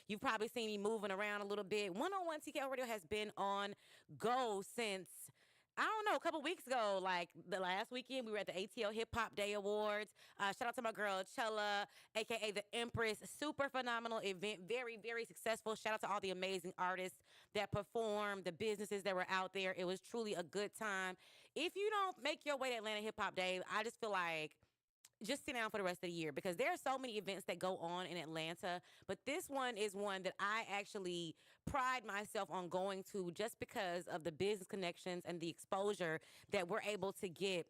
You've probably seen me moving around a little bit. 101 TKO Radio has been on go since. I don't know, a couple weeks ago, like the last weekend, we were at the ATL Hip Hop Day Awards. Shout out to my girl Chella, aka the Empress. Super phenomenal event, very, very successful. Shout out to all the amazing artists that performed, the businesses that were out there. It was truly a good time. If you don't make your way to Atlanta Hip Hop Day, I just feel like just sit down for the rest of the year because there are so many events that go on in Atlanta. But this one is one that I actually pride myself on going to just because of the business connections and the exposure that we're able to get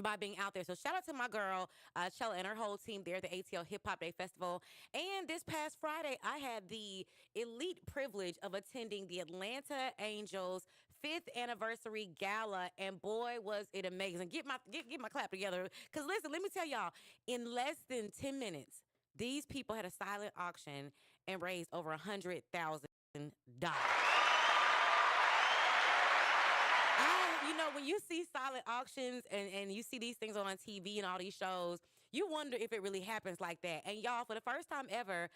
by being out there. So shout out to my girl, Chella and her whole team there at the ATL Hip Hop Day Festival. And this past Friday, I had the elite privilege of attending the Atlanta Angels fifth anniversary gala, and boy was it amazing. Get my clap together. Cause listen, let me tell y'all, in less than 10 minutes, these people had a silent auction and raised over $100,000. When you see silent auctions and you see these things on TV and all these shows, you wonder if it really happens like that. And y'all, for the first time ever,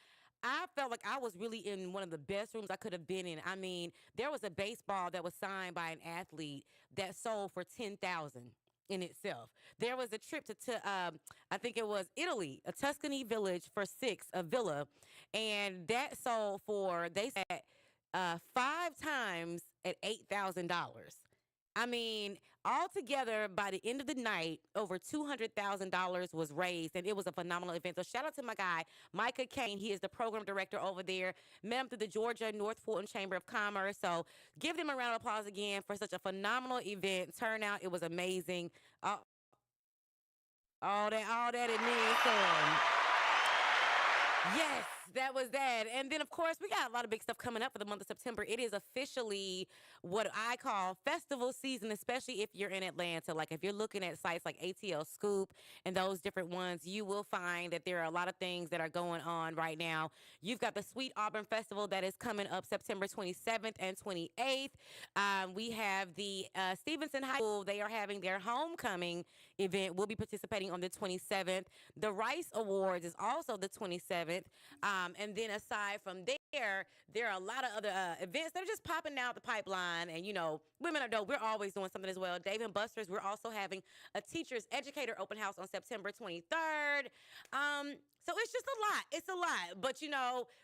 I felt like I was really in one of the best rooms I could have been in. I mean, there was a baseball that was signed by an athlete that sold for 10,000 in itself. There was a trip to I think it was Italy, a Tuscany village for six, a villa, and that sold for they said five times at $8,000. I mean, altogether, by the end of the night, over $200,000 was raised, and it was a phenomenal event. So, shout out to my guy, Micah Kane. He is the program director over there. Met him through the Georgia North Fulton Chamber of Commerce. So, give them a round of applause again for such a phenomenal event. Turnout, it was amazing. Uh, all that, and then some. Yes, that was that. And then, of course, we got a lot of big stuff coming up for the month of September. It is officially what I call festival season, especially if you're in Atlanta. Like, if you're looking at sites like ATL Scoop and those different ones, you will find that there are a lot of things that are going on right now. You've got the Sweet Auburn Festival that is coming up September 27th and 28th. We have the Stevenson High School. They are having their homecoming event. We'll be participating on the 27th. The Rice Awards is also the 27th. And then aside from there are a lot of other events that are just popping out the pipeline. And, Women are dope. We're always doing something as well. Dave and Buster's, we're also having a teacher's educator open house on September 23rd. So it's just a lot. It's a lot. But,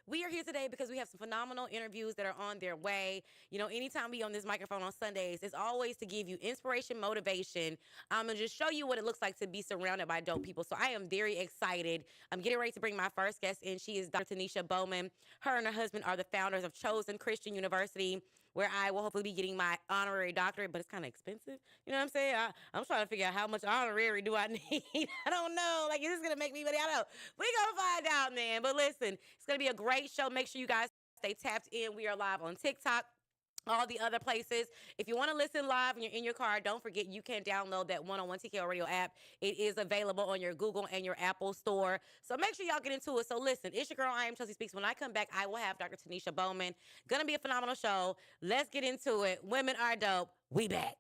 we are here today because we have some phenomenal interviews that are on their way. Anytime we on this microphone on Sundays, it's always to give you inspiration, motivation, and just show you what it looks like to be surrounded by dope people. So I am very excited. I'm getting ready to bring my first guest in. She is Dr. Tanisha Bowman. Her and her husband are the founders of Chosen Christian University, where I will hopefully be getting my honorary doctorate, but it's kind of expensive. You know what I'm saying? I'm trying to figure out how much honorary do I need. I don't know. Like, is this going to make me money? I don't know. We going to find out, man. But listen, it's going to be a great show. Make sure you guys stay tapped in. We are live on TikTok, all the other places. If you want to listen live and you're in your car, don't forget you can download that 101 TKO Radio app. It is available on your Google and your Apple store. So make sure y'all get into it. So listen, it's your girl, I am Chelsea Speaks. When I come back, I will have Dr. Tanisha Bowman. Gonna be a phenomenal show. Let's get into it. Women are dope. We back.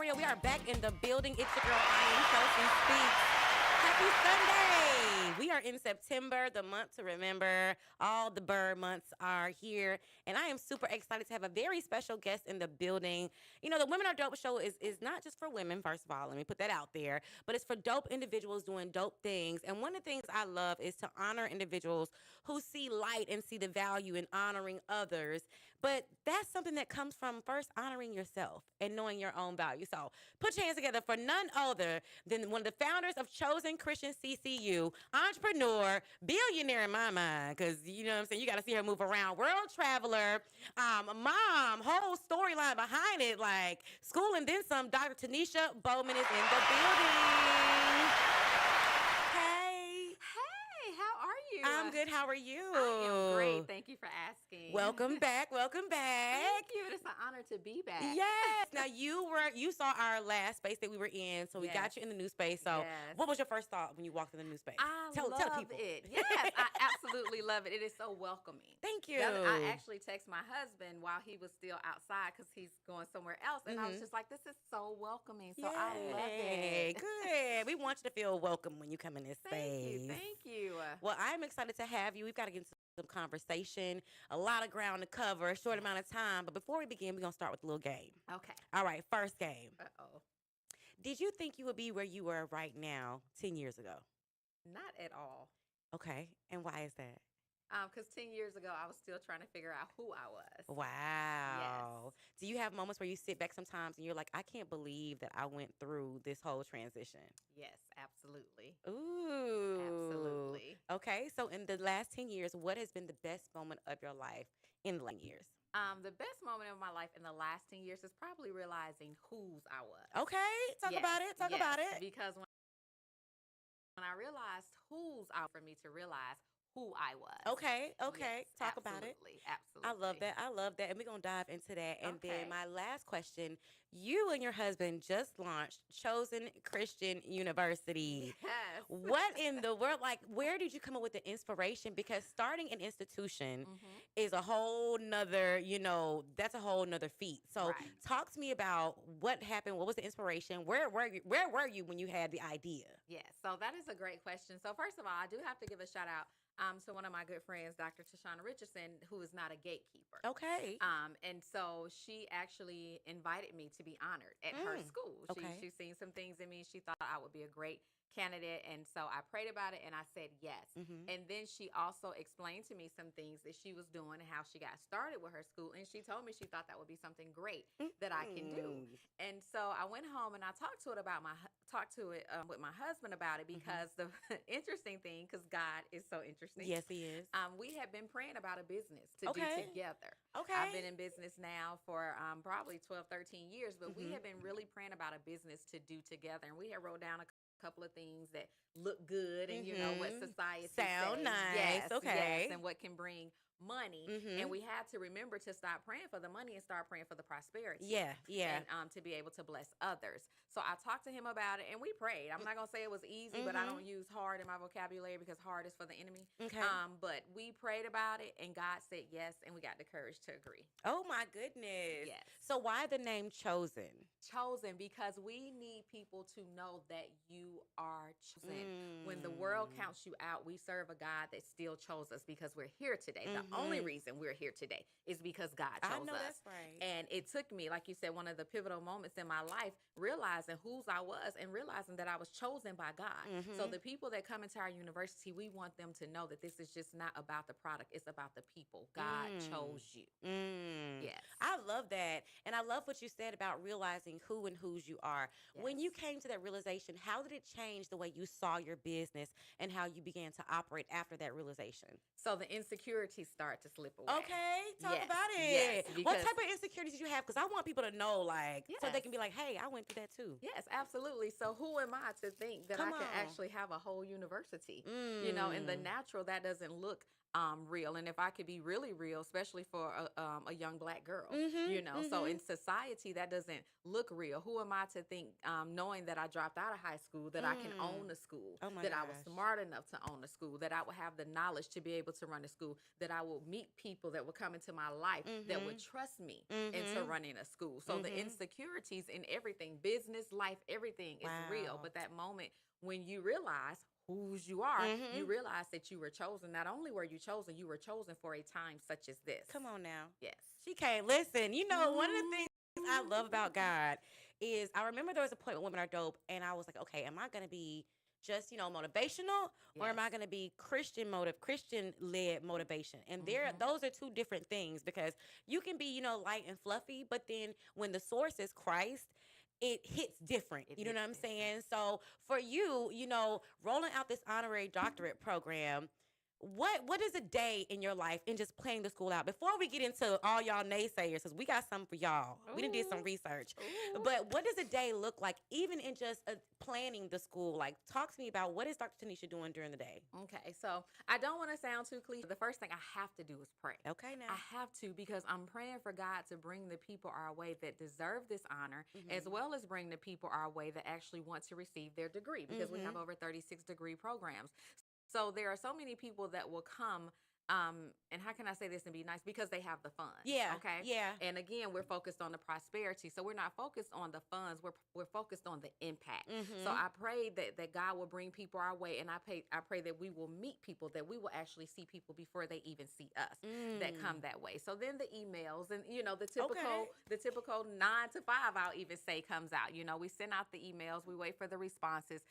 Radio. We are back in the building. It's your girl, I am Chelsea Speaks. Happy Sunday! We are in September, the month to remember. All the bird months are here, and I am super excited to have a very special guest in the building. You know, the Women Are Dope show is not just for women, first of all, let me put that out there, but it's for dope individuals doing dope things. And one of the things I love is to honor individuals who see light and see the value in honoring others. But that's something that comes from first honoring yourself and knowing your own value. So put your hands together for none other than one of the founders of Chosen Christian CCU, entrepreneur, billionaire in my mind, because you know what I'm saying, you got to see her move around, world traveler, mom, whole storyline behind it, like school and then some. Dr. Tanisha Bowman is in the building. Hey. Hey, how are you? I'm good. How are you? I am great. Thank you for asking. Welcome back. Welcome back. Thank you. It's an honor to be back. Yes. Now you saw our last space that we were in, so we got you in the new space. So what was your first thought when you walked in the new space? Tell people. It. Yes, I absolutely love it. It is so welcoming. Thank you. I actually texted my husband while he was still outside because he's going somewhere else, and I was just like, "This is so welcoming." So I love it. Good. We want you to feel welcome when you come in this space. Thank you. Well, I'm excited to have you. We've got to get into some conversation, a lot of ground to cover, a short amount of time. But before we begin, we're going to start with a little game. Okay. All right, first game. Uh-oh. Did you think you would be where you were right now 10 years ago? Not at all. Okay, and why is that? Because 10 years ago, I was still trying to figure out who I was. Wow. Yes. Do you have moments where you sit back sometimes and you're like, I can't believe that I went through this whole transition? Yes, absolutely. Ooh. Absolutely. Okay, so in the last 10 years, what has been the best moment of your life in the years? The best moment of my life in the last 10 years is probably realizing whose I was. Okay, talk about it. Talk about it. Because when I realized whose I was, for me to realize who I was. Okay. Yes, Talk about it. Absolutely. I love that. And we're going to dive into that. And Okay. then my last question, you and your husband just launched Chosen Christian University. Yes. What in the world, like, where did you come up with the inspiration? Because starting an institution is a whole nother, that's a whole nother feat. So talk to me about what happened. What was the inspiration? Where were you when you had the idea? Yes. So that is a great question. So first of all, I do have to give a shout out to one of my good friends, Dr. Tashana Richardson, who is not a gatekeeper. Okay. And so she actually invited me to be honored at her school. She's seen some things in me. She thought I would be a great candidate. And so I prayed about it and I said yes. And then she also explained to me some things that she was doing and how she got started with her school. And she told me she thought that would be something great that I can do. And so I went home and I talked to it with my husband about it because the interesting thing, because God is so interesting. Yes, he is. We have been praying about a business to do together. Okay. I've been in business now for probably 12, 13 years, but we have been really praying about a business to do together. And we have wrote down a couple of things that look good and what society sound says. nice. Yes, and what can bring money. And we had to remember to stop praying for the money and start praying for the prosperity. And to be able to bless others. So I talked to him about it and we prayed. I'm not gonna say it was easy, but I don't use hard in my vocabulary because hard is for the enemy. Okay. But we prayed about it and God said yes, and we got the courage to agree. Oh my goodness. Yes. So why the name Chosen? Chosen because we need people to know that you are chosen. When the world counts you out, we serve a God that still chose us because we're here today. The only reason we're here today is because God chose us. I know that's right. And it took me, like you said, one of the pivotal moments in my life, realizing whose I was and realizing that I was chosen by God. So the people that come into our university, we want them to know that this is just not about the product. It's about the people. God chose you. Yes. I love that. And I love what you said about realizing who and whose you are. Yes. When you came to that realization, how did it change the way you saw your business and how you began to operate after that realization? So the insecurities start to slip away. Okay, talk about Yes, it. What type of insecurities did you have? Because I want people to know, so they can be like, hey, I went through that too. Yes, absolutely. So who am I to think that I can actually have a whole university? In the natural, that doesn't look real. And if I could be really real, especially for a young Black girl, so in society, that doesn't look real. Who am I to think, knowing that I dropped out of high school, that I can own a school, that I was smart enough to own a school, that I would have the knowledge to be able to run a school, that I will meet people that would come into my life that would trust me into running a school. So the insecurities in everything, business, life, everything is real. But that moment when you realize whose you are, you realize that you were chosen. Not only were you were chosen for a time such as this. Come on now. Yes. She can't listen. You know, one of the things I love about God is I remember there was a point with Women Are Dope, and I was like, okay, am I going to be just, motivational, or am I going to be Christian led motivation? And those are two different things, because you can be, light and fluffy, but then when the source is Christ, it hits different. You know what I'm saying? So for you, rolling out this honorary doctorate program, what is a day in your life in just planning the school out? Before we get into all y'all naysayers, because we got something for y'all. Ooh. We done did some research. Ooh. But what does a day look like, even in just planning the school? Like, talk to me about what is Dr. Tanisha doing during the day? Okay, so I don't want to sound too cliche. The first thing I have to do is pray. Okay, now. I have to, because I'm praying for God to bring the people our way that deserve this honor, as well as bring the people our way that actually want to receive their degree, because we have over 36 degree programs. So there are so many people that will come, and how can I say this and be nice? Because they have the funds. Yeah. Okay. Yeah. And again, we're focused on the prosperity. So we're not focused on the funds. We're focused on the impact. So I pray that God will bring people our way, and I pray that we will meet people, that we will actually see people before they even see us that come that way. So then the emails and the typical 9 to 5, I'll even say, comes out. We send out the emails, we wait for the responses,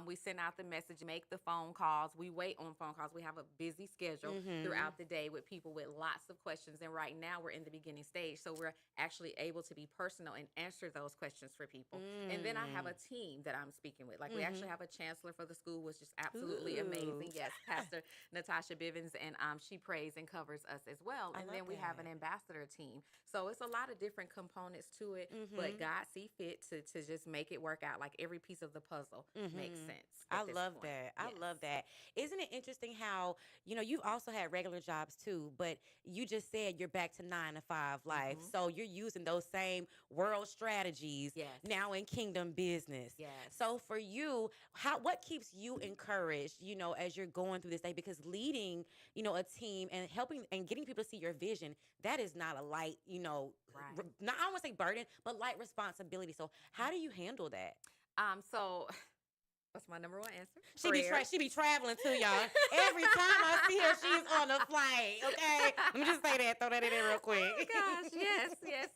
we send out the message, make the phone calls, we wait on phone calls. We have a busy schedule throughout the day with people with lots of questions. And right now we're in the beginning stage. So we're actually able to be personal and answer those questions for people. And then I have a team that I'm speaking with. Like we actually have a chancellor for the school, which is absolutely amazing. Yes, Pastor Natasha Bivens, and she prays and covers us as well. And then we have an ambassador team. So it's a lot of different components to it, but God see fit to just make it work out. Like every piece of the puzzle makes sense. I love that. I love that. Isn't it interesting how, you've also had regular jobs too, but you just said you're back to 9 to 5 life. So you're using those same world strategies now in kingdom business. Yes. So for you, what keeps you encouraged, as you're going through this day? Because leading, a team and helping and getting people to see your vision, that is not a light, not, I don't want to say burden, but light responsibility. So how do you handle that? So what's my number one answer? She be traveling too, y'all. Every time I see her, she's on a flight. Okay, let me just say that. Throw that in there real quick. Oh gosh,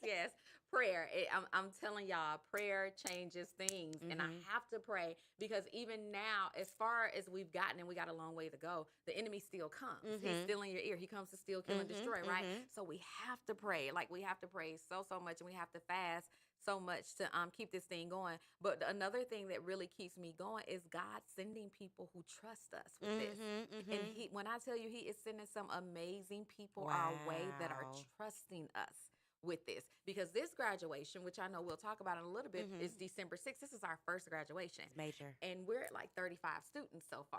yes. Prayer. I'm telling y'all, prayer changes things, and I have to pray, because even now, as far as we've gotten, and we got a long way to go, the enemy still comes. He's still in your ear. He comes to steal, kill, and destroy. Right. So we have to pray. Like we have to pray so much, and we have to fast so much to keep this thing going. But another thing that really keeps me going is God sending people who trust us with this. And when I tell you, He is sending some amazing people our way that are trusting us with this, because this graduation, which I know we'll talk about in a little bit, is December 6th. This is our first graduation. It's major. And we're at like 35 students so far.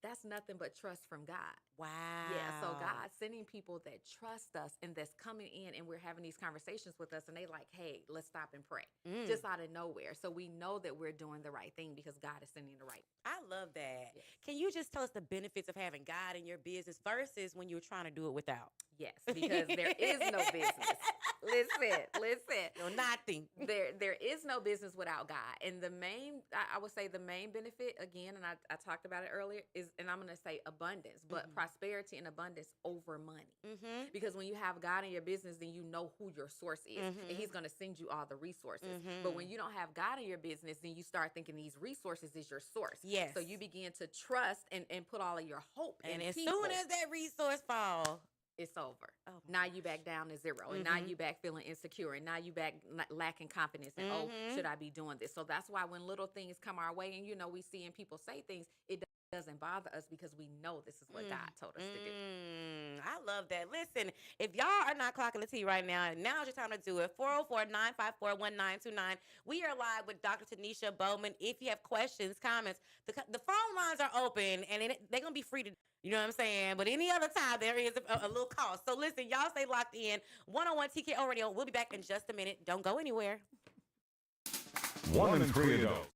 That's nothing but trust from God. Wow. Yeah, so God sending people that trust us and that's coming in, and we're having these conversations with us, and they like, hey, let's stop and pray. Just out of nowhere. So we know that we're doing the right thing because God is sending the right. I love that. Yes. Can you just tell us the benefits of having God in your business versus when you're trying to do it without? Yes, because there is no business. Listen. No, nothing. There is no business without God. And I would say the main benefit, again, and I talked about it earlier, is, and I'm going to say abundance, but prosperity and abundance over money. Because when you have God in your business, then you know who your source is, and He's going to send you all the resources. But when you don't have God in your business, then you start thinking these resources is your source. Yes. So you begin to trust and put all of your hope in as people. soon as that resource falls, it's over. Oh, now you back down to zero, and now you back feeling insecure, and now you back lacking confidence, and should I be doing this? So that's why when little things come our way, and we see and people say things, it doesn't bother us because we know this is what God told us to do. I love that. Listen, if y'all are not clocking the T right now, now's your time to do it. 404-954-1929. We are live with Dr. Tanisha Bowman. If you have questions, comments, the phone lines are open, and they're going to be free to, you know what I'm saying? But any other time, there is a little cost. So listen, y'all stay locked in. 101 TKO Radio. We'll be back in just a minute. Don't go anywhere. One in three adults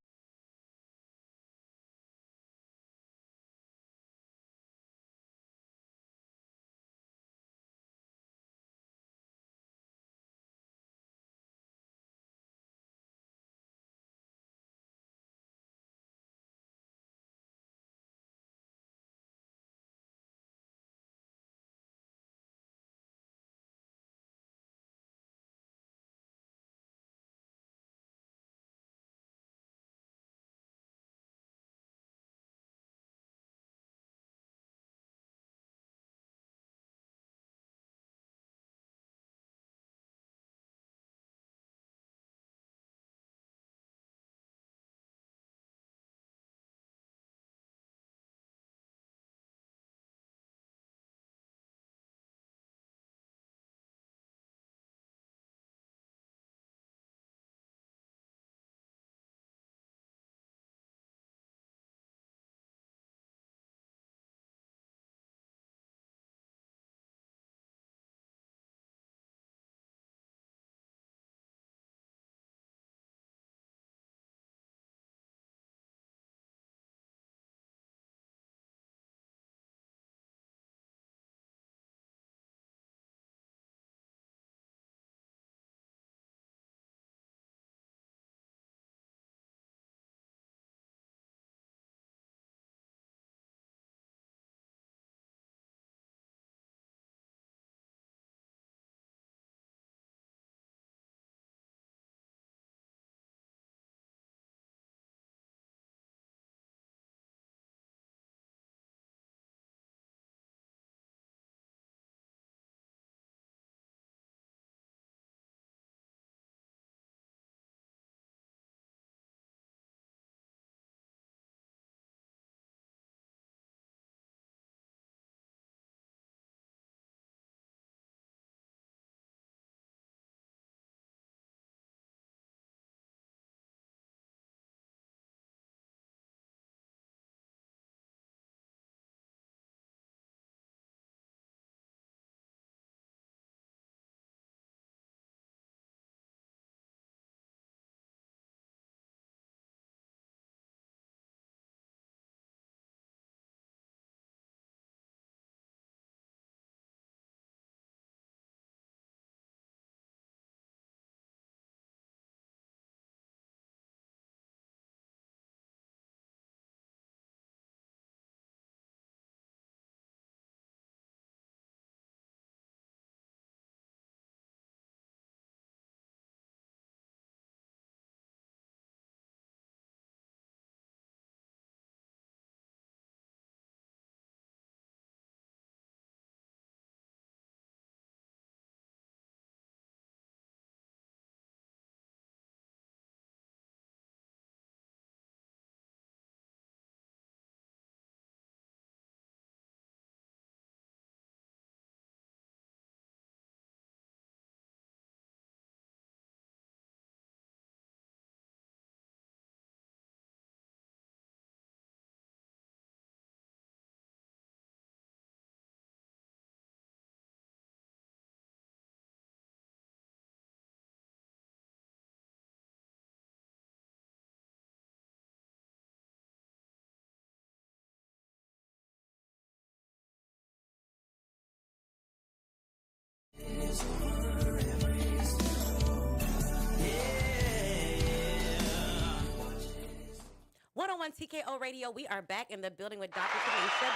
101 TKO Radio. We are back in the building with Dr. Tanisha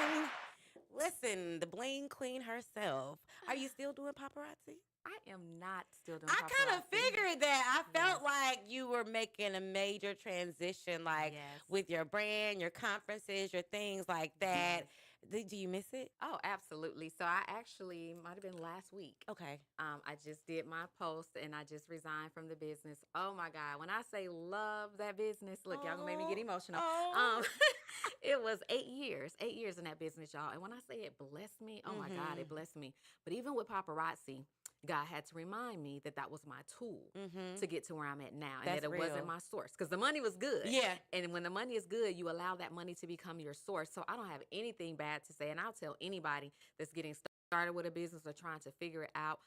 Bowman. Listen, the bling queen herself. Are you still doing paparazzi? I am not still doing I paparazzi. kind of figured that. I felt Yes. like you were making a major transition, like Yes. with your brand, your conferences, your things like that. Do you miss it? Oh, absolutely. So I actually might have been last week. Okay. I just did my post and I just resigned from the business. Oh my God. When I say love that business, look, y'all gonna make me get emotional. It was 8 years in that business, y'all. And when I say it blessed me, oh my God, it blessed me. But even with paparazzi, God had to remind me that that was my tool to get to where I'm at now, and That's that it real. wasn't my source, because the money was good. Yeah. And when the money is good, you allow that money to become your source. So I don't have anything bad to say, and I'll tell anybody that's getting started with a business or trying to figure it out.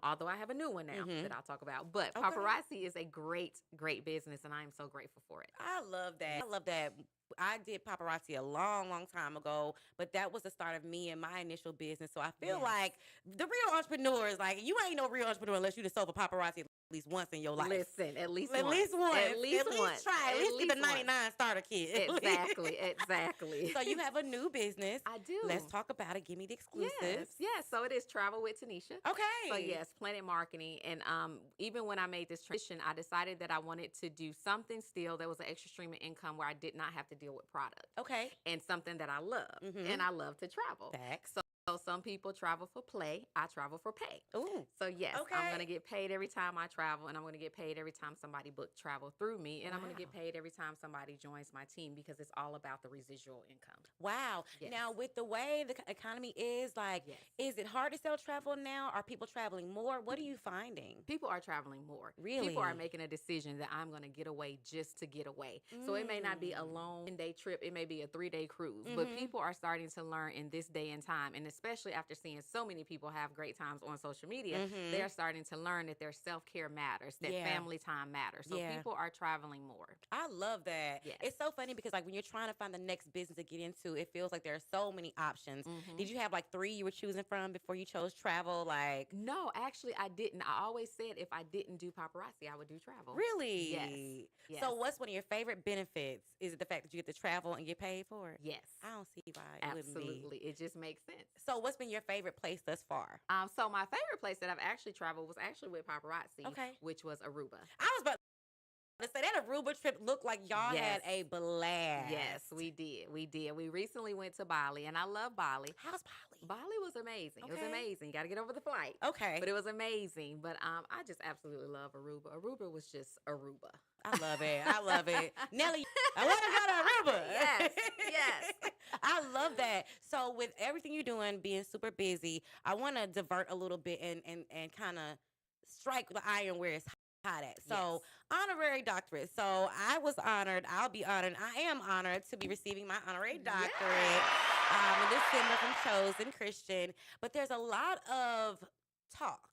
Although I have a new one now that I'll talk about. But Okay. paparazzi is a great, great business, and I am so grateful for it. I love that. I love that. I did paparazzi a long, long time ago, but that was the start of me and my initial business. So I feel Yes. like the real entrepreneurs, like you ain't no real entrepreneur unless you just sold for paparazzi at least once in your life. Listen, at least At once. least once. At least once. try. At least get the once. 99 starter kit. At least. Exactly, exactly. So you have a new business. I do. Let's talk about it. Give me the exclusives. Yes. So it is Travel with Tanisha. Okay. So yes, Planet Marketing. And even when I made this transition, I decided that I wanted to do something still that was an extra stream of income where I did not have to deal with product. Okay. And something that I love. And I love to travel. Facts. So some people travel for play. I travel for pay. Ooh. So yes, Okay. I'm going to get paid every time I travel, and I'm going to get paid every time somebody book travel through me, and I'm going to get Wow. paid every time somebody joins my team, because it's all about the residual income. Wow. Yes. Now, with the way the economy is, like, Yes. is it hard to sell travel now? Are people traveling more? What are you finding? People are traveling more. Really? People are making a decision that I'm going to get away just to get away. So it may not be a long day trip. It may be a 3-day cruise. But people are starting to learn in this day and time, and especially after seeing so many people have great times on social media, they're starting to learn that their self-care matters, that Yeah. family time matters. So Yeah. people are traveling more. I love that. Yes. It's so funny because, like, when you're trying to find the next business to get into, it feels like there are so many options. Did you have like 3 you were choosing from before you chose travel? Like, No, actually, I didn't. I always said if I didn't do paparazzi, I would do travel. really? Yes. Yes. So, what's one of your favorite benefits? Is it the fact that you get to travel and get paid for it? Yes. I don't see why it wouldn't be. Absolutely. It just makes sense. So, what's been your favorite place thus far? So my favorite place that I've actually traveled was actually with paparazzi, Okay. which was Aruba. I was about to say that Aruba trip looked like y'all had Yes. a blast. Yes, we did. We did. We recently went to Bali, and I love Bali. How's Bali? Bali was amazing. It was Okay. amazing. You got to get over the flight. Okay. But it was amazing. But I just absolutely love Aruba. Aruba was just Aruba. I love it. I love it. Nelly, I want to go to Aruba. Yes, yes. I love that. So with everything you're doing, being super busy, I want to divert a little bit and kind of strike the iron where it's hot at. So honorary doctorate. So I was honored. I'll be honored. I am honored to be receiving my honorary doctorate in December from Chosen Christian. But there's a lot of talk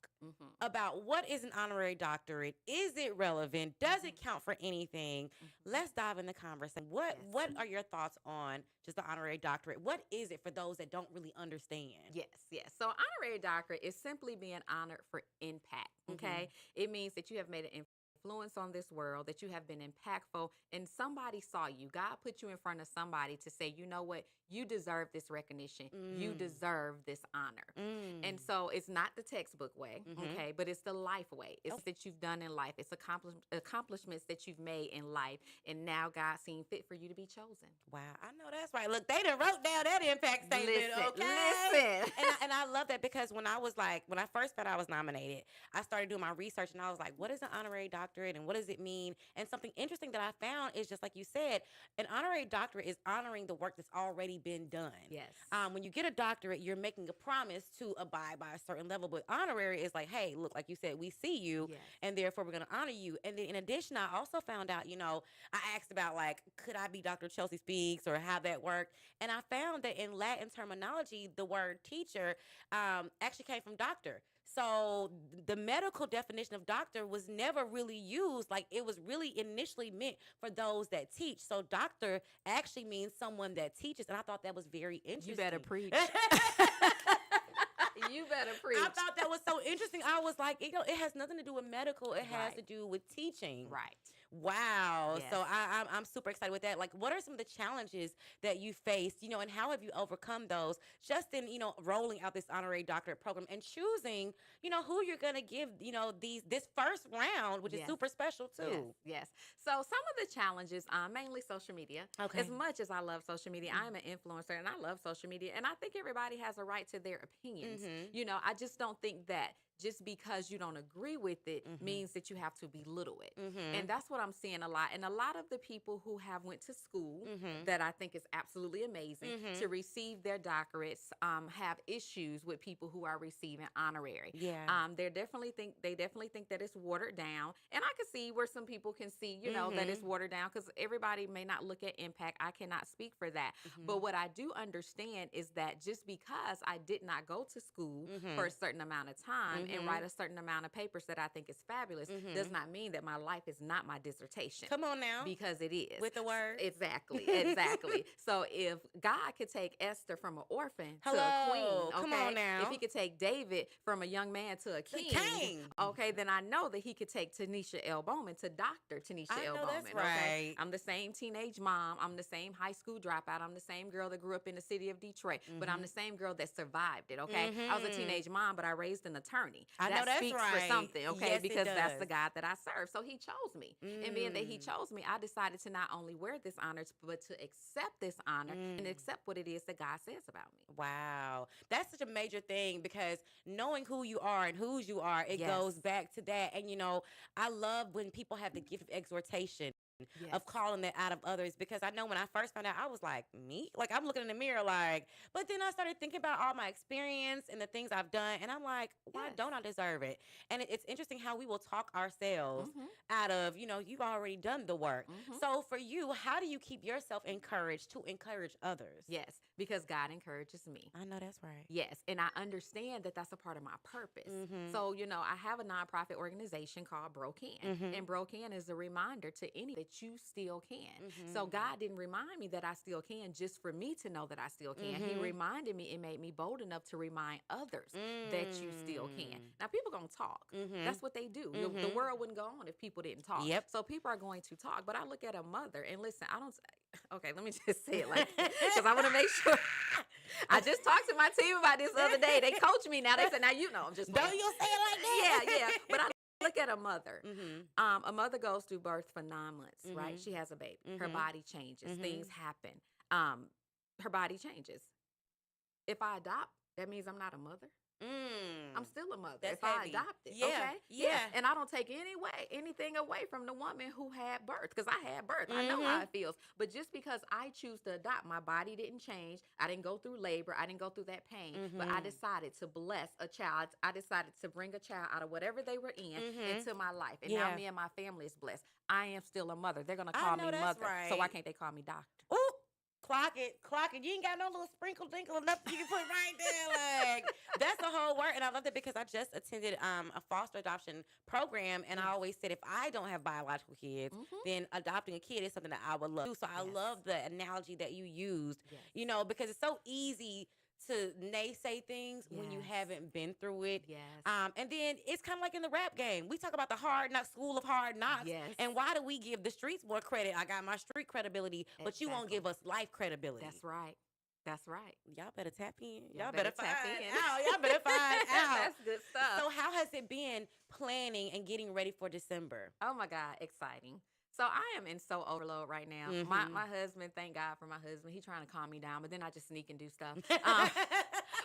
about what is an honorary doctorate. Is it relevant? Does it count for anything? Let's dive in the conversation. What are your thoughts on just the honorary doctorate? What is it for those that don't really understand? Yes. So honorary doctorate is simply being honored for impact. Okay. It means that you have made an influence on this world, that you have been impactful, and somebody saw you. God put you in front of somebody to say, you know what? You deserve this recognition. You deserve this honor. And so it's not the textbook way, okay, but it's the life way. It's that you've done in life. It's accomplishments that you've made in life, and now God seen fit for you to be chosen. Wow, I know that's right. Look, they done wrote down that impact statement, okay? Listen. And I love that because when I first found out I was nominated, I started doing my research and I was like, what is an honorary doctorate and what does it mean? And something interesting that I found is just like you said, an honorary doctorate is honoring the work that's already been done. Yes. When you get a doctorate, you're making a promise to abide by a certain level, but honorary is like, hey, look, like you said, we see you, and therefore we're going to honor you. And then in addition, I also found out, I asked about like, could I be Dr. Chelsea Speaks or how that worked? And I found that in Latin terminology, the word teacher actually came from doctor. So the medical definition of doctor was never really used. Like it was really initially meant for those that teach. So doctor actually means someone that teaches. And I thought that was very interesting. You better preach. You better preach. I thought that was so interesting. I was like, it has nothing to do with medical. It has Right. to do with teaching. Right. Wow. Yes. So I'm super excited with that. Like, what are some of the challenges that you faced, and how have you overcome those just in, rolling out this honorary doctorate program and choosing, who you're going to give, this first round, which is Yes. super special Yes, too. yes. So some of the challenges, mainly social media. Okay. As much as I love social media, I'm an influencer and I love social media, and I think everybody has a right to their opinions. I just don't think that just because you don't agree with it means that you have to belittle it. And that's what I'm seeing a lot. And a lot of the people who have went to school that I think is absolutely amazing to receive their doctorates have issues with people who are receiving honorary. Yeah. They definitely think that it's watered down, and I can see where some people can see that it's watered down because everybody may not look at impact. I cannot speak for that, but what I do understand is that just because I did not go to school for a certain amount of time and write a certain amount of papers that I think is fabulous does not mean that my life is not my dissertation. Come on now. Because it is. With the word. Exactly. So if God could take Esther from an orphan to a Hello. queen, okay? Come on now. If he could take David from a young man to a king, okay, then I know that he could take Tanisha L. Bowman to Dr. Tanisha I L. know Bowman. that's right. Okay? I'm the same teenage mom. I'm the same high school dropout. I'm the same girl that grew up in the city of Detroit, but I'm the same girl that survived it, okay? I was a teenage mom, but I raised an attorney. I know that that's speaks right. for something, okay? Yes, it because that's does. the God that I serve. So he chose me. And being that he chose me, I decided to not only wear this honor, but to accept this honor and accept what it is that God says about me. Wow. That's such a major thing because knowing who you are and whose you are, it Yes. goes back to that. And, I love when people have the gift of exhortation. Yes. Of calling that out of others, because I know when I first found out, I was like, me? Like, I'm looking in the mirror like, but then I started thinking about all my experience and the things I've done, and I'm like, why Yes. don't I deserve it? And it's interesting how we will talk ourselves out of, you've already done the work. So for you, how do you keep yourself encouraged to encourage others? Yes, because God encourages me. I know that's right. Yes, and I understand that that's a part of my purpose. So, I have a nonprofit organization called Brocan, and Brocan is a reminder to any that you still can. So God didn't remind me that I still can just for me to know that I still can. He reminded me and made me bold enough to remind others that you still can. Now, people gonna talk. That's what they do. The world wouldn't go on if people didn't talk. Yep. So people are going to talk. But I look at a mother and listen, okay, let me just say it like because I want to make sure. I just talked to my team about this the other day. They coach me now. They said, now I'm just Don't you say it like that? Yeah. But I look at a mother. A mother goes through birth for 9 months, right? She has a baby. Her body changes. Things happen. Her body changes. If I adopt, that means I'm not a mother. I'm still a mother. That's if I heavy. adopted, Yeah, okay, yeah. and I don't take anything away from the woman who had birth because I had birth. I know how it feels. But just because I choose to adopt, my body didn't change. I didn't go through labor. I didn't go through that pain. But I decided to bless a child. I decided to bring a child out of whatever they were in into my life, and now me and my family is blessed. I am still a mother. They're gonna call me mother. Right. So why can't they call me doctor? Ooh. Clock it. You ain't got no little sprinkle dinkle or nothing you can put right there. Like, that's the whole word. And I love that because I just attended a foster adoption program. And I always said, if I don't have biological kids, then adopting a kid is something that I would love to do. So I love the analogy that you used, because it's so easy to naysay things when you haven't been through it. Yes. And then it's kind of like in the rap game. We talk about the school of hard knocks. Yes. And why do we give the streets more credit? I got my street credibility, but you won't give us life credibility. That's right. That's right. Y'all better tap in. Y'all better tap in. Y'all better find out. That's good stuff. So how has it been planning and getting ready for December? Oh my God, exciting. So I am in so overload right now. My husband, thank God for my husband. He's trying to calm me down, but then I just sneak and do stuff.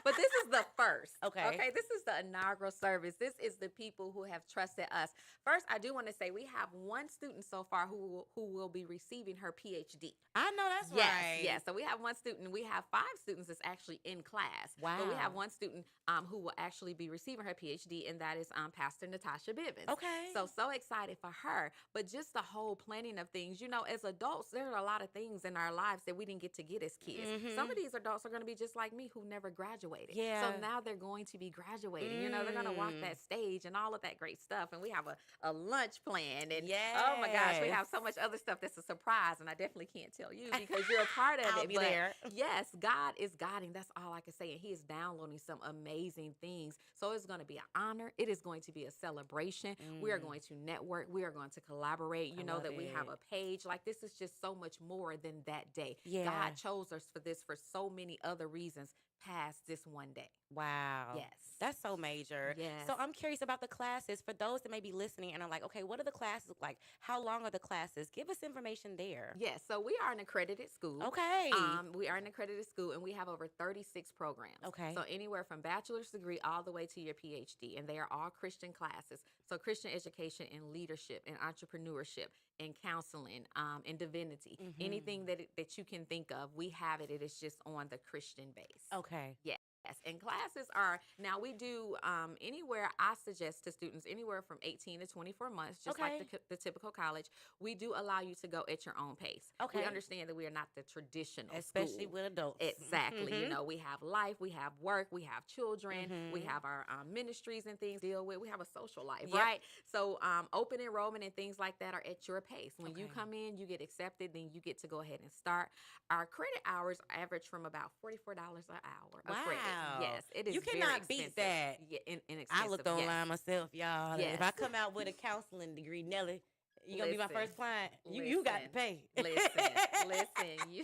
But this is the first. Okay. This is the inaugural service. This is the people who have trusted us. First, I do want to say we have one student so far who will be receiving her PhD. I know that's right. Yes. So we have one student. We have 5 students that's actually in class. Wow. But we have one student who will actually be receiving her PhD, and that is Pastor Natasha Bivens. Okay. So excited for her. But just the whole planning of things, as adults, there are a lot of things in our lives that we didn't get as kids. Some of these adults are going to be just like me who never graduated. graduated. So Yeah. now they're going to be graduating. You know, they're going to walk that stage and all of that great stuff. And we have a lunch plan. And oh my gosh, we Yes. have so much other stuff that's a surprise. And I definitely can't tell you because you're a part of I'll it. be But there. yes, God is guiding. That's all I can say. And He is downloading some amazing things. So it's going to be an honor. It is going to be a celebration. We are going to network. We are going to collaborate. You I know love that we have it. a page. Like this is just so much more than that day. Yeah. God chose us for this for so many other reasons past this one day. Wow. Yes. That's so major. Yes. So I'm curious about the classes for those that may be listening and are like, okay, what do the classes look like? How long are the classes? Give us information there. Yes, so we are an accredited school. Okay. We are an accredited school, and we have over 36 programs. Okay. So anywhere from bachelor's degree all the way to your PhD, and they are all Christian classes. So Christian education in leadership, and entrepreneurship, and counseling, and divinity, anything that you can think of, we have it. It is just on the Christian base. Okay. Yes. And classes are now we do anywhere. I suggest to students anywhere from 18 to 24 months, just like Okay. the typical college. We do allow you to go at your own pace. Okay. We understand that we are not the traditional Especially school. with adults. Exactly. You know, we have life, we have work, we have children, we have our ministries and things to deal with. We have a social life, Yep. right? So open enrollment and things like that are at your pace. When you Okay. come in, you get accepted, then you get to go ahead and start. Our credit hours average from about $44 an hour. A credit. Wow. Yes, it is. You very cannot beat expensive. that. Yeah, inexpensive. I looked yes. online myself, y'all. If I Yes. come out with a counseling degree, Nelly, you gonna be my Listen, first client. You got to listen, pay. listen. You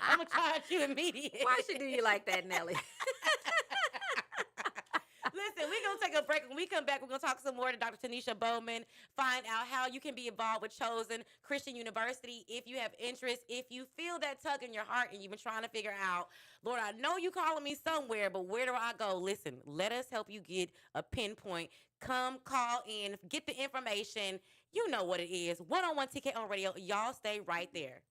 I'm gonna charge you immediately. Why she do you like that, Nelly? Listen, we're going to take a break. When we come back, we're going to talk some more to Dr. Tanisha Bowman, find out how you can be involved with Chosen Christian University if you have interest, if you feel that tug in your heart and you've been trying to figure out, Lord, I know you calling me somewhere, but where do I go? Listen, let us help you get a pinpoint. Come, call in, get the information. You know what it is. One-on-one ticket on radio. Y'all stay right there.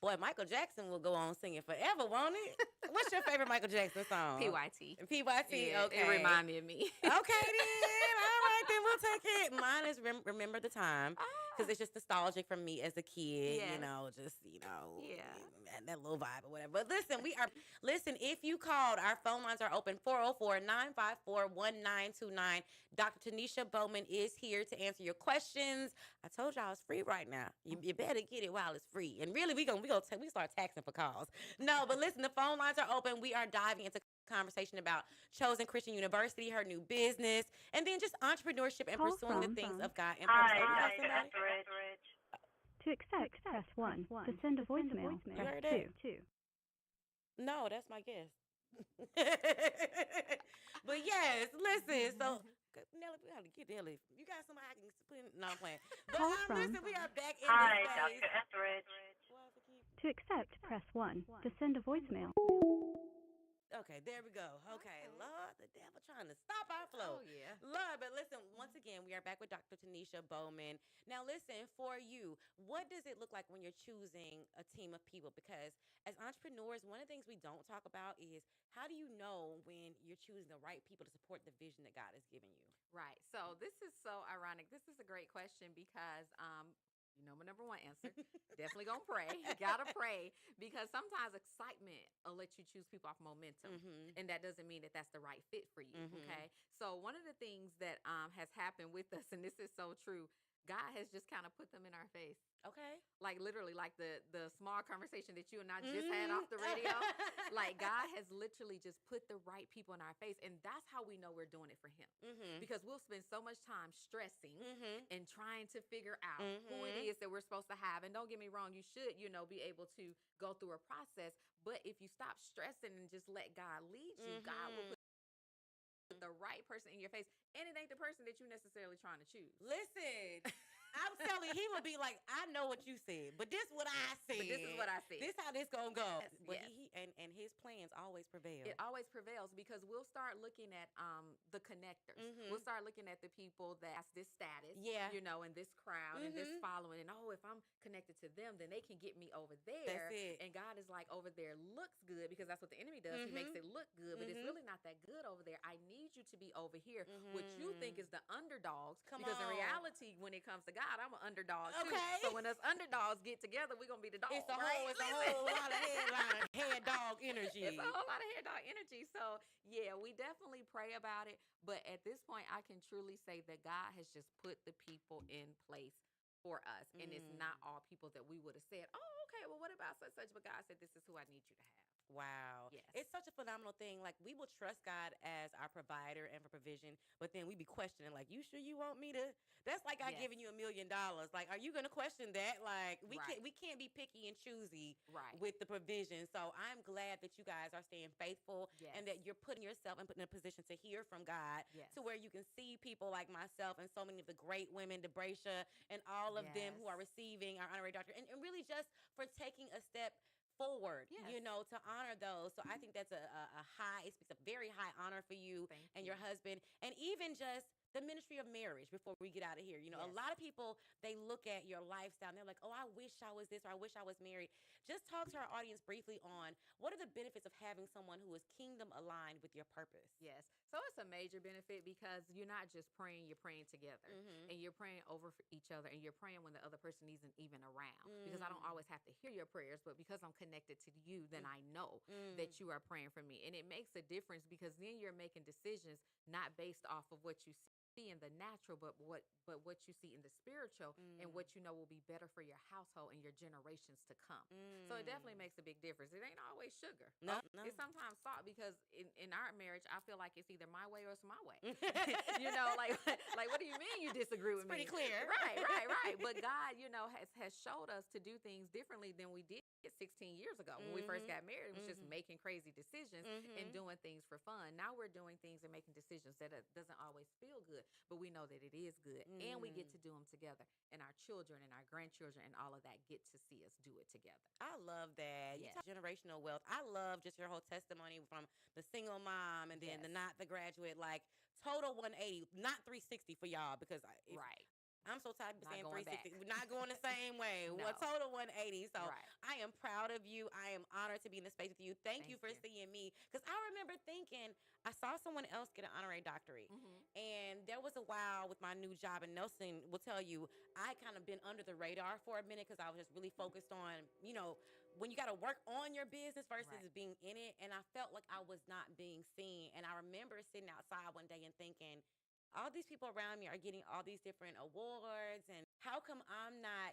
Boy, Michael Jackson will go on singing forever, won't it? What's your favorite Michael Jackson song? PYT. PYT, Yeah, okay. it remind me of me. Okay, then. All right, then we'll take it. Mine is Remember the Time, because it's just nostalgic for me as a kid, Yes. Yeah. that little vibe or whatever. But listen, if you called, our phone lines are open 404-954-1929. Dr. Tanisha Bowman is here to answer your questions. I told y'all it's free right now. You better get it while it's free. And really, we start taxing for calls. No, but listen, the phone lines are open. We are diving into conversation about Chosen Christian University, her new business, and then just entrepreneurship and pursuing the things of God and purpose. Hi, Dr. Rich. To accept, press 1. To send a voicemail, press 2. No, that's my guess. But yes, listen. So, Nelly, we gotta get Nelly. You got somebody I can put in? No, I'm playing. But listen, we are back in Hi, this space. Dr. Rich. To accept, press 1. To send a voicemail. Okay, there we go. Okay, Lord, the devil trying to stop our flow. Oh, yeah. Lord, but listen, once again, we are back with Dr. Tanisha Bowman. Now, listen, for you, what does it look like when you're choosing a team of people? Because as entrepreneurs, one of the things we don't talk about is how do you know when you're choosing the right people to support the vision that God has given you? Right. So this is so ironic. This is a great question because my number one answer. Definitely gonna pray. Gotta pray, because sometimes excitement will let you choose people off momentum, and that doesn't mean that that's the right fit for you. Okay. So one of the things that has happened with us, and this is so true, God has just kind of put them in our face. Okay. Like literally, like the small conversation that you and I just had off the radio. Like God has literally just put the right people in our face, and that's how we know we're doing it for Him. Because we'll spend so much time stressing and trying to figure out who it is that we're supposed to have. And don't get me wrong, you should, be able to go through a process. But if you stop stressing and just let God lead you, God will put the right person in your face, and it ain't the person that you're necessarily trying to choose. Listen, I'm telling you, he will be like, I know what you said, but this what I said. But this is what I said. This how this gonna go. Yes, But yes. and his plans always prevail. It always prevails, because we'll start looking at the connectors. We'll start looking at the people that's this status, Yeah. and this crowd and this following. And if I'm connected to them, then they can get me over there. That's it. And God is like, over there looks good, because that's what the enemy does. He makes it look good, but it's really not that good over there. I need you to be over here. What you think is the underdogs, because in reality, when it comes to God, I'm an underdog too. Okay. So when us underdogs get together, we're gonna be the dogs. It's a right? whole lot of head dog energy. It's a whole lot of head dog energy. So yeah, we definitely pray about it. But at this point, I can truly say that God has just put the people in place for us. And it's not all people that we would have said, oh, okay, well, what about such? But God said, this is who I need you to have. Wow. Yes. It's such a phenomenal thing. Like, we will trust God as our provider and for provision, but then we be questioning, like, you sure you want me to? That's like God giving you $1 million. Like, are you going to question that? Like, we can't be picky and choosy with the provision. So I'm glad that you guys are staying faithful and that you're putting yourself in a position to hear from God to where you can see people like myself and so many of the great women, Debracia, and all of them who are receiving our honorary doctorate, and really just for taking a step forward, to honor those. So I think that's a high, it's a very high honor for you and your husband, and even just the ministry of marriage. Before we get out of here, a lot of people, they look at your lifestyle and they're like, oh, I wish I was this, or I wish I was married. Just talk to our audience briefly on what are the benefits of having someone who is kingdom aligned with your purpose. Yes. So it's a major benefit, because you're not just praying, you're praying together, and you're praying over for each other, and you're praying when the other person isn't even around, because I don't always have to hear your prayers, but because I'm connected to you, then I know that you are praying for me. And it makes a difference, because then you're making decisions not based off of what you see in the natural, but what you see in the spiritual, and what you know will be better for your household and your generations to come. So it definitely makes a big difference. It ain't always sugar. No. It's sometimes salt, because in our marriage, I feel like it's either my way or it's my way. like what do you mean you disagree with me? Pretty clear. Right. But God, has showed us to do things differently than we did 16 years ago. When we first got married, it was just making crazy decisions and doing things for fun. Now we're doing things and making decisions that doesn't always feel good, but we know that it is good, and we get to do them together, and our children and our grandchildren and all of that get to see us do it together. I love that. Yes. You talk generational wealth. I love just your whole testimony, from the single mom and then the not the graduate, like total 180, not 360 for y'all, because Right. I'm so tired of Not saying going 360. back. We're not going the same way. No. Well, total 180. So Right. I am proud of you. I am honored to be in the space with you. Thank you Thank for you. seeing me. Because I remember thinking, I saw someone else get an honorary doctorate. Mm-hmm. And there was a while with my new job, and Nelson will tell you, I kind of been under the radar for a minute because I was just really focused on, when you got to work on your business versus Right. being in it. And I felt like I was not being seen. And I remember sitting outside one day and thinking, all these people around me are getting all these different awards, and how come I'm not,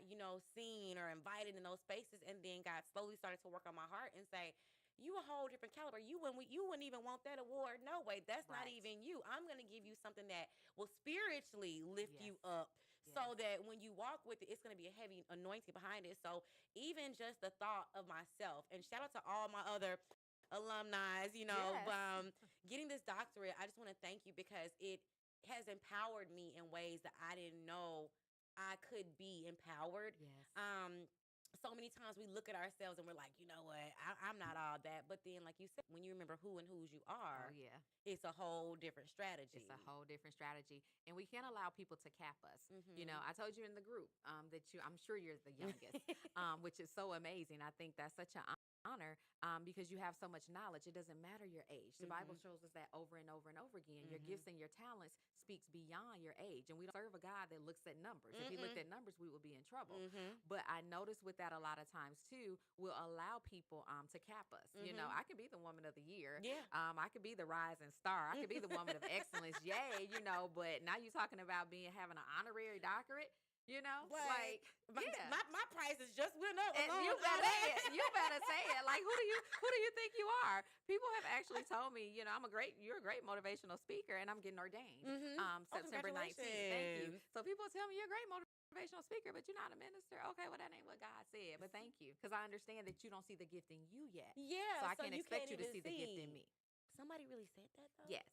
seen or invited in those spaces? And then God slowly started to work on my heart and say, you a whole different caliber. You wouldn't even want that award. No way. That's not Right. even you. I'm going to give you something that will spiritually lift Yes. you up so Yes. that when you walk with it, it's going to be a heavy anointing behind it. So even just the thought of myself, and shout out to all my other alumni, Yes. getting this doctorate, I just want to thank you because it has empowered me in ways that I didn't know I could be empowered. Yes. So many times we look at ourselves and we're like, you know what, I'm not all that. But then, like you said, when you remember who and whose you Oh are, yeah. it's a whole different strategy. It's a whole different strategy, and we can't allow people to cap us. I told you in the group that I'm sure you're the youngest, which is so amazing. I think that's such an honor because you have so much knowledge. It doesn't matter your age. The Bible shows us that over and over and over again. Your gifts and your talents speaks beyond your age, and we don't serve a God that looks at numbers. If he looked at numbers, we would be in trouble. But I notice with that a lot of times too, we'll allow people to cap us. I could be the woman of the year. Yeah. I could be the rising star. I could be the woman of excellence. Yay, but now you're talking about having an honorary doctorate. Like yeah. My price is just went up. And you better say it. You better say it. Like who do you think you are? People have actually told me, you're a great motivational speaker, and I'm getting ordained. September 19th. Thank you. So people tell me you're a great motivational speaker, but you're not a minister. Okay, well that ain't what God said. But thank you, because I understand that you don't see the gift in you yet. Yeah. So I can't you expect can't you to even see the gift in me. Somebody really said that though. Yes.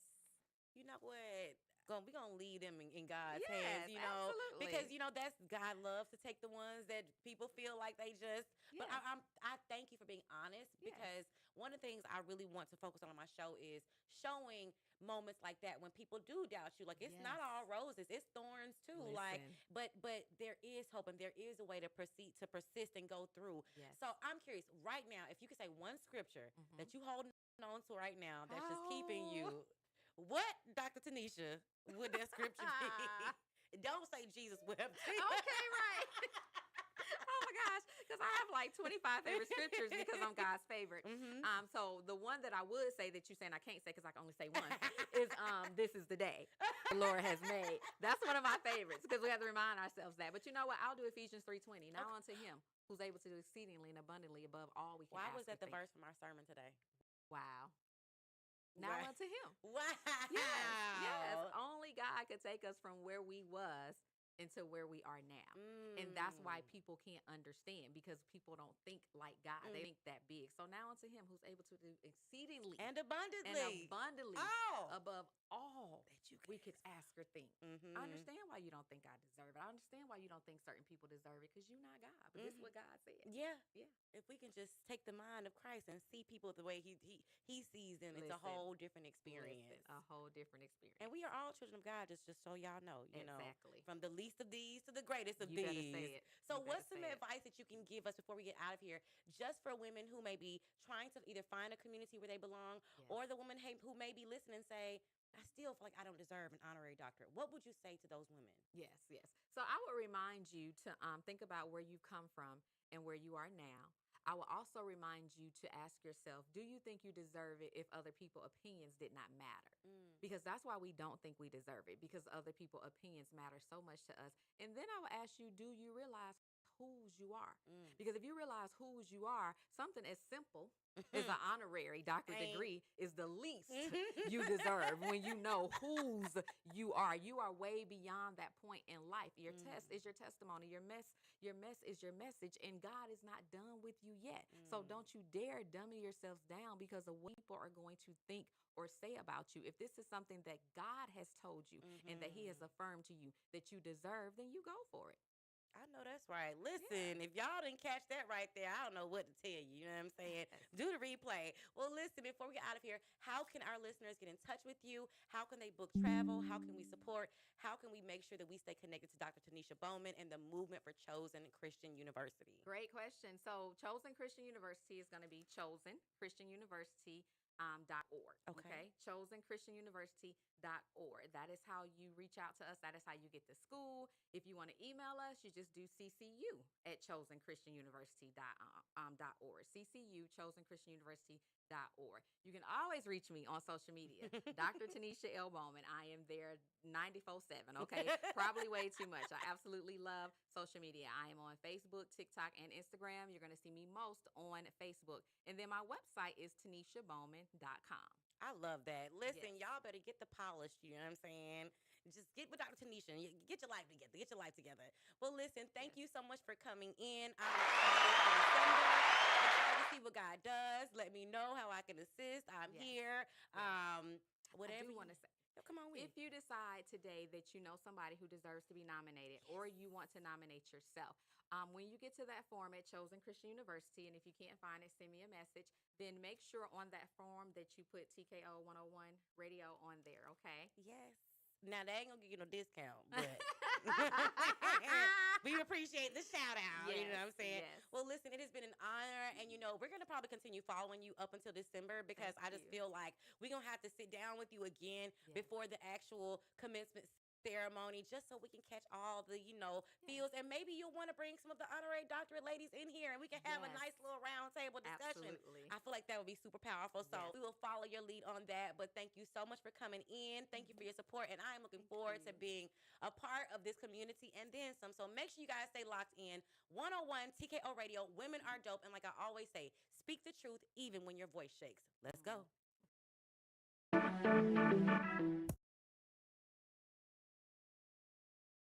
You know what? We're gonna lead them in God's Yes, hands, absolutely. because that's God loves to take the ones that people feel like they just. But Yes. I thank you for being honest, Yes. because one of the things I really want to focus on my show is showing moments like that when people do doubt you. Like it's not Yes. all roses, it's thorns too. Like, Listen. but there is hope and there is a way to persist and go through. Yes. So I'm curious right now if you could say one scripture that you holding on to right now that's just keeping Oh. you. What, Dr. Tanisha, would that scripture be? Don't say Jesus wept. Okay, right. Oh my gosh, because I have like 25 favorite scriptures because I'm God's favorite. So the one that I would say that you're saying I can't say because I can only say one is "This is the day the Lord has made." That's one of my favorites because we have to remind ourselves that. But you know what? I'll do Ephesians 3:20. Now unto Him who's able to do exceedingly and abundantly above all we can Why ask was that or the think. verse from our sermon today? Wow. Now Right. unto Him. Wow. Yes. Only God could take us from where we was into where we are now. And that's why people can't understand, because people don't think like God. They think that big. So now unto Him who's able to do exceedingly And abundantly. above all That you we could ask or think. I understand why you don't think I deserve it. I understand why you don't think certain people deserve it, because you're not God. But this is what God said. Yeah. Yeah. If we can just take the mind of Christ and see people the way he sees them, it's a Listen. whole different experience. Listen, a whole different experience. And we are all children of God, just so y'all know, Exactly. from the least of these to the greatest of You these. better say it. So You better what's some say it. advice that you can give us before we get out of here, just for women who may be trying to either find a community where they belong, Yes. or the woman who may be listening and say, I still feel like I don't deserve an honorary doctorate. What would you say to those women? Yes, yes. So I would remind you to think about where you've come from and where you are now. I will also remind you to ask yourself, do you think you deserve it if other people's opinions did not matter? Because that's why we don't think we deserve it, because other people's opinions matter so much to us. And then I will ask you, do you realize whose you are? Because if you realize whose you are, something as simple as an honorary doctorate degree is the least you deserve when you know whose you are. You are way beyond that point in life. Your test is your testimony. Your mess is your message, and God is not done with you yet. So don't you dare dummy yourselves down because of what people are going to think or say about you. If this is something that God has told you and that He has affirmed to you that you deserve, then you go for it. I know that's right. Listen, if y'all didn't catch that right there, I don't know what to tell you. You know what I'm saying? Do the replay. Well, listen, before we get out of here, how can our listeners get in touch with you? How can they book travel? How can we support? How can we make sure that we stay connected to Dr. Tanisha Bowman and the movement for Chosen Christian University? Great question. So, Chosen Christian University is going to be Chosen Christian University. .org. Okay. ChosenChristianUniversity.org. That is how you reach out to us. That is how you get to school. If you want to email us, you just do CCU at ChosenChristianUniversity.org. CCU, ChosenChristianUniversity.org. You can always reach me on social media. Dr. Tanisha L. Bowman. I am there 94/7. Okay. Probably way too much. I absolutely love social media. I am on Facebook, TikTok, and Instagram. You're going to see me most on Facebook. And then my website is TanishaBowman.com. I love that. Listen, Yes. y'all better get the polish, you know what I'm saying? Just get with Dr. Tanisha and get your life together. Get your life together. Well, listen, thank you so much for coming in. I'm excited for December. I'm excited to see what God does. Let me know how I can assist. I'm Yes. here. I Whatever do you want to say, come on with. if you decide today that you know somebody who deserves to be nominated, or you want to nominate yourself, when you get to that form at Chosen Christian University, and if you can't find it, send me a message, then make sure on that form that you put TKO 101 radio on there, okay? Yes. Now they ain't gonna give you no discount, but we appreciate the shout out. You know what I'm saying? Yes. Well, listen, it has been an honor, and we're gonna probably continue following you up until December because Thank I just you. feel like we're gonna have to sit down with you again Yes. before the actual commencement ceremony, just so we can catch all the feels, and maybe you'll want to bring some of the honorary doctorate ladies in here, and we can have a Yes. nice little round table discussion. Absolutely. I feel like that would be super powerful. So Yes. we will follow your lead on that. But thank you so much for coming in. Thank you for your support. And I am looking Thank forward to you. being a part of this community and then some. So make sure you guys stay locked in. 101 TKO Radio, Women Are Dope. And like I always say, speak the truth even when your voice shakes. Let's go.